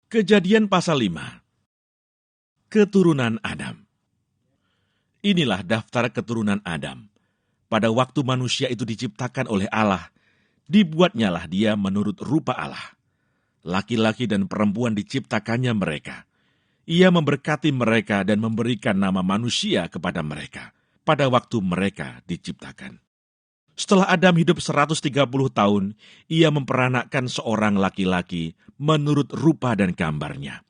Kejadian pasal 5. Keturunan Adam. Inilah daftar keturunan Adam. Pada waktu manusia itu diciptakan oleh Allah, dibuatnyalah dia menurut rupa Allah. Laki-laki dan perempuan diciptakannya mereka. Ia memberkati mereka dan memberikan nama manusia kepada mereka pada waktu mereka diciptakan. Setelah Adam hidup 130 tahun, ia memperanakkan seorang laki-laki menurut rupa dan gambarnya,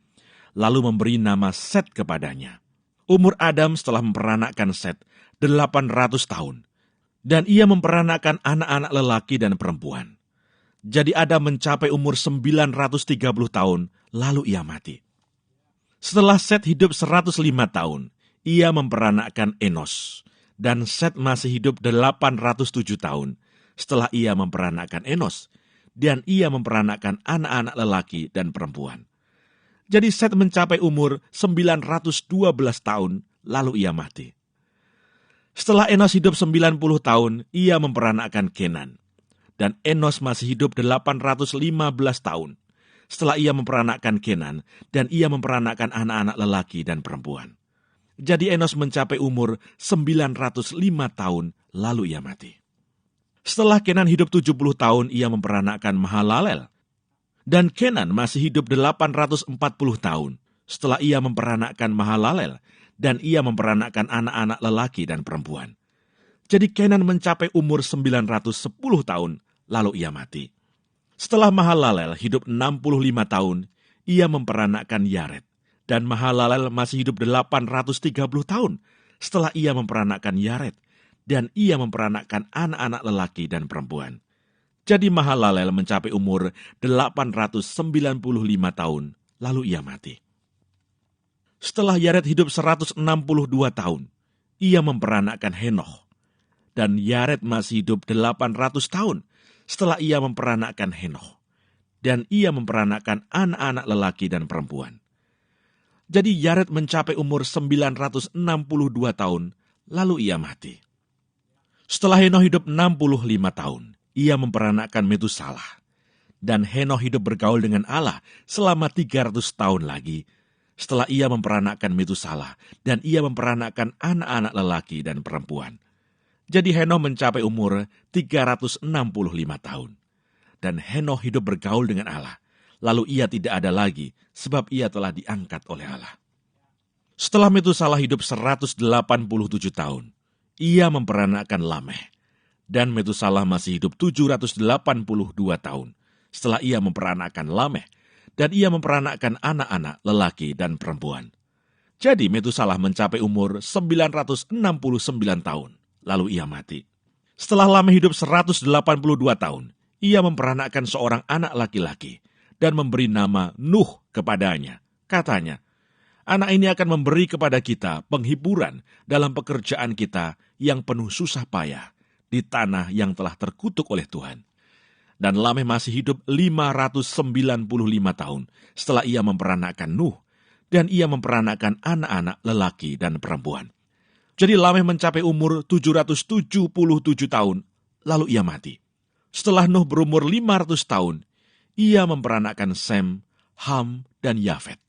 lalu memberi nama Set kepadanya. Umur Adam setelah memperanakkan Set 800 tahun, dan ia memperanakkan anak-anak lelaki dan perempuan. Jadi Adam mencapai umur 930 tahun, lalu ia mati. Setelah Set hidup 105 tahun, ia memperanakkan Enos. Dan Set masih hidup 807 tahun setelah ia memperanakkan Enos, dan ia memperanakkan anak-anak lelaki dan perempuan. Jadi Set mencapai umur 912 tahun, lalu ia mati. Setelah Enos hidup 90 tahun, ia memperanakkan Kenan. Dan Enos masih hidup 815 tahun setelah ia memperanakkan Kenan, dan ia memperanakkan anak-anak lelaki dan perempuan. Jadi Enos mencapai umur 905 tahun, lalu ia mati. Setelah Kenan hidup 70 tahun, ia memperanakkan Mahalalel. Dan Kenan masih hidup 840 tahun, setelah ia memperanakkan Mahalalel, dan ia memperanakkan anak-anak lelaki dan perempuan. Jadi Kenan mencapai umur 910 tahun, lalu ia mati. Setelah Mahalalel hidup 65 tahun, ia memperanakkan Yared. Dan Mahalalel masih hidup 830 tahun setelah ia memperanakkan Yared, dan ia memperanakkan anak-anak lelaki dan perempuan. Jadi Mahalalel mencapai umur 895 tahun, lalu ia mati. Setelah Yared hidup 162 tahun, ia memperanakkan Henoch. Dan Yared masih hidup 800 tahun setelah ia memperanakkan Henoch. Dan ia memperanakkan anak-anak lelaki dan perempuan. Jadi Yared mencapai umur 962 tahun, lalu ia mati. Setelah Henoch hidup 65 tahun, ia memperanakkan Metusalah. Dan Henoch hidup bergaul dengan Allah selama 300 tahun lagi, setelah ia memperanakkan Metusalah, dan ia memperanakkan anak-anak lelaki dan perempuan. Jadi Henoch mencapai umur 365 tahun. Dan Henoch hidup bergaul dengan Allah. Lalu ia tidak ada lagi, sebab ia telah diangkat oleh Allah. Setelah Metusalah hidup 187 tahun, ia memperanakkan Lameh. Dan Metusalah masih hidup 782 tahun, setelah ia memperanakkan Lameh, dan ia memperanakkan anak-anak lelaki dan perempuan. Jadi Metusalah mencapai umur 969 tahun, lalu ia mati. Setelah Lameh hidup 182 tahun, ia memperanakkan seorang anak laki-laki, dan memberi nama Nuh kepadanya. Katanya, anak ini akan memberi kepada kita penghiburan dalam pekerjaan kita yang penuh susah payah di tanah yang telah terkutuk oleh Tuhan. Dan Lameh masih hidup 595 tahun setelah ia memperanakkan Nuh, dan ia memperanakkan anak-anak lelaki dan perempuan. Jadi Lameh mencapai umur 777 tahun, lalu ia mati. Setelah Nuh berumur 500 tahun, ia memperanakkan Sem, Ham, dan Yafet.